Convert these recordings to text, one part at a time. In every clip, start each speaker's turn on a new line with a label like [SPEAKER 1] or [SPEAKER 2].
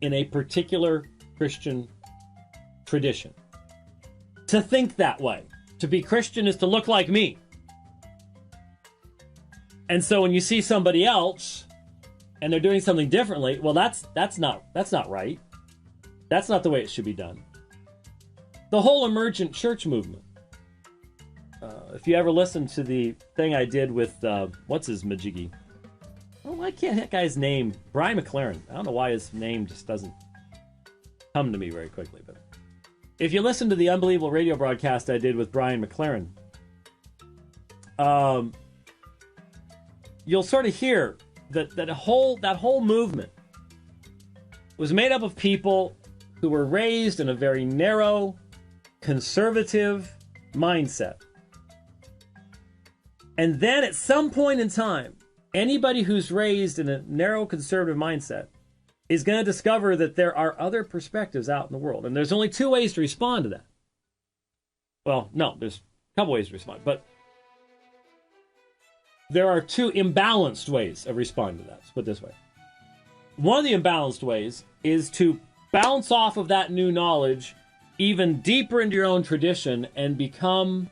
[SPEAKER 1] in a particular Christian tradition. To think that way. To be Christian is to look like me. And so when you see somebody else and they're doing something differently, well, that's not right. That's not the way it should be done. The whole emergent church movement. If you ever listened to the thing I did with, what's his majiggy? Oh, I can't hit that guy's name. Brian McLaren. I don't know why his name just doesn't come to me very quickly. But if you listen to the unbelievable radio broadcast I did with Brian McLaren, you'll sort of hear that whole movement was made up of people who were raised in a very narrow, conservative mindset. And then at some point in time, anybody who's raised in a narrow, conservative mindset is going to discover that there are other perspectives out in the world. And there's only two ways to respond to that. Well, no, there's a couple ways to respond. But there are two imbalanced ways of responding to that. Let's put it this way. One of the imbalanced ways is to bounce off of that new knowledge even deeper into your own tradition and become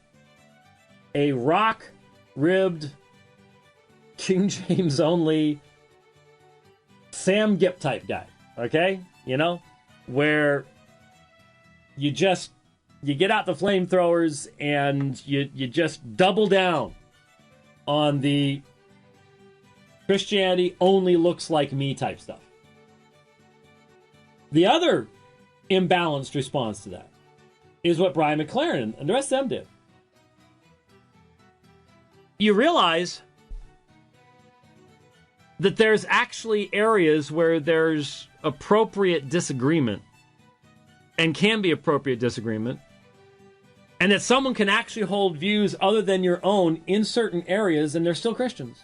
[SPEAKER 1] a rock-ribbed, King James only, Sam Gipp type guy, okay? You know, where you get out the flamethrowers and you just double down on the Christianity only looks like me type stuff. The other imbalanced response to that is what Brian McLaren and the rest of them did. You realize that there's actually areas where there's appropriate disagreement and can be appropriate disagreement, and that someone can actually hold views other than your own in certain areas and they're still Christians.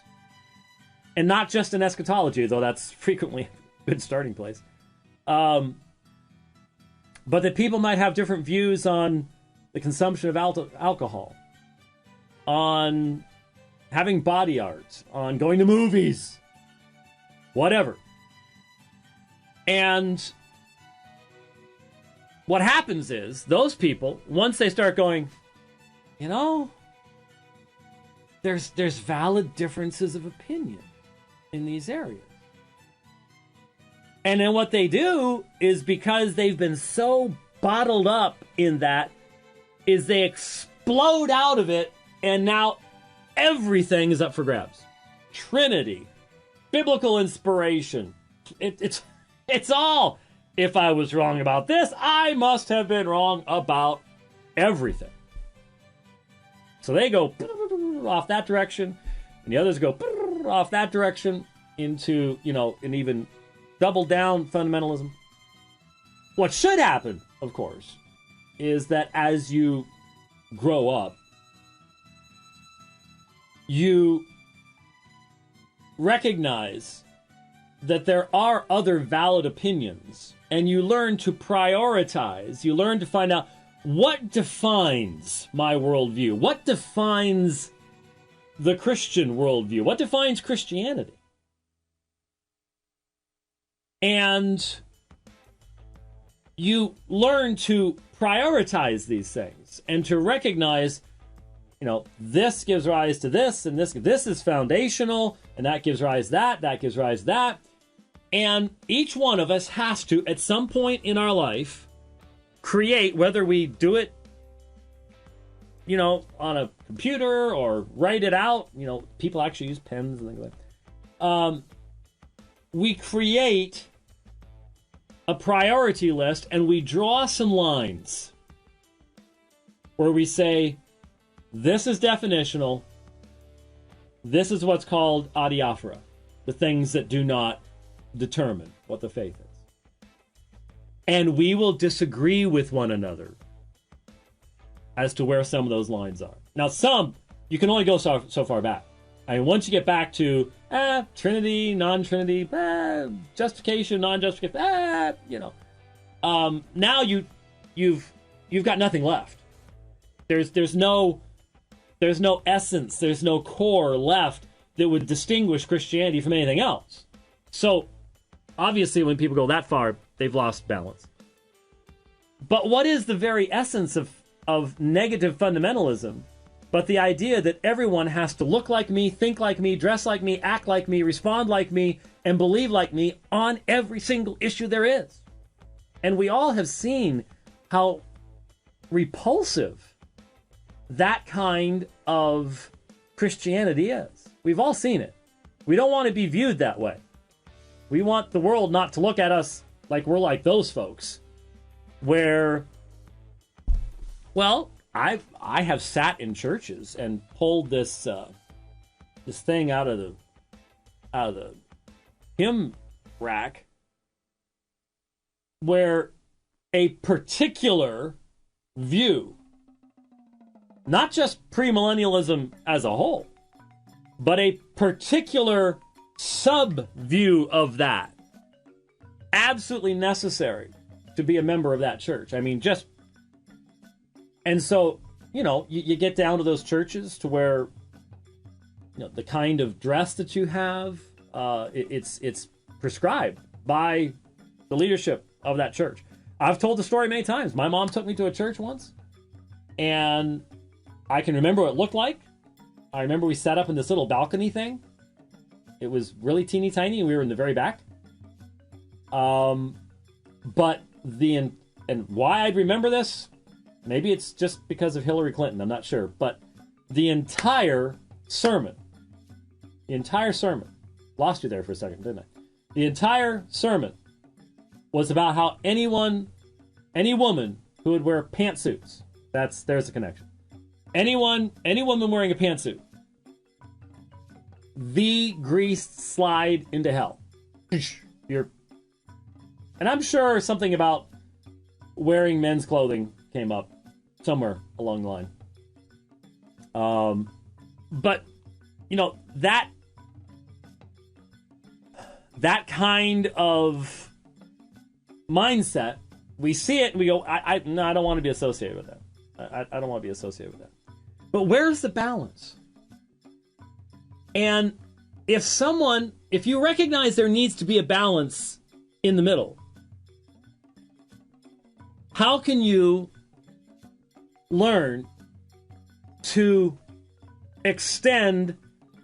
[SPEAKER 1] And not just in eschatology, though that's frequently a good starting place. But that people might have different views on the consumption of alcohol, on having body art, on going to movies, whatever. And what happens is, those people, once they start going, you know, there's valid differences of opinion in these areas. And then what they do is, because they've been so bottled up in that, is they explode out of it, and now everything is up for grabs. Trinity, biblical inspiration, it's all, if I was wrong about this, I must have been wrong about everything. So they go off that direction, and the others go off that direction into, an even double down fundamentalism. What should happen, of course, is that as you grow up, you recognize that there are other valid opinions, and you learn to prioritize. You learn to find out what defines my worldview, what defines the Christian worldview, what defines Christianity. And you learn to prioritize these things and to recognize, this gives rise to this, and this is foundational, and that gives rise to that gives rise to that. And each one of us has to, at some point in our life, create, whether we do it, on a computer or write it out. People actually use pens and things like that. We create a priority list, and we draw some lines where we say, this is definitional, this is what's called adiaphora, the things that do not determine what the faith is. And we will disagree with one another as to where some of those lines are. Now, some, you can only go so far back. I mean, once you get back to Trinity, non-Trinity, justification, non-justification, now you've got nothing left. There's no essence, there's no core left that would distinguish Christianity from anything else. So obviously, when people go that far, they've lost balance. But what is the very essence of negative fundamentalism but the idea that everyone has to look like me, think like me, dress like me, act like me, respond like me, and believe like me on every single issue there is? And we all have seen how repulsive that kind of Christianity is. We've all seen it. We don't want to be viewed that way. We want the world not to look at us like we're like those folks. Where, well, I have sat in churches and pulled this thing out of the hymn rack where a particular view, not just premillennialism as a whole, but a particular sub-view of that, absolutely necessary to be a member of that church. I mean, just... And so, you get down to those churches to where, the kind of dress that you have, it's prescribed by the leadership of that church. I've told the story many times. My mom took me to a church once, and I can remember what it looked like. I remember we sat up in this little balcony thing. It was really teeny tiny, and we were in the very back. But and why I'd remember this, maybe it's just because of Hillary Clinton, I'm not sure, but the entire sermon, lost you there for a second, didn't I? The entire sermon was about how any woman who would wear pantsuits, there's a connection. Any woman wearing a pantsuit, the greased slide into hell. And I'm sure something about wearing men's clothing came up somewhere along the line. But, that kind of mindset, we see it and we go, no, I don't want to be associated with that. I don't want to be associated with that. But where's the balance? And if you recognize there needs to be a balance in the middle, how can you learn to extend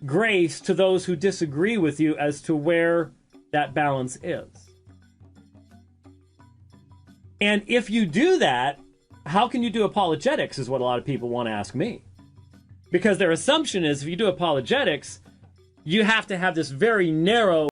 [SPEAKER 1] grace to those who disagree with you as to where that balance is? And if you do that, how can you do apologetics is what a lot of people want to ask me. Because their assumption is if you do apologetics, you have to have this very narrow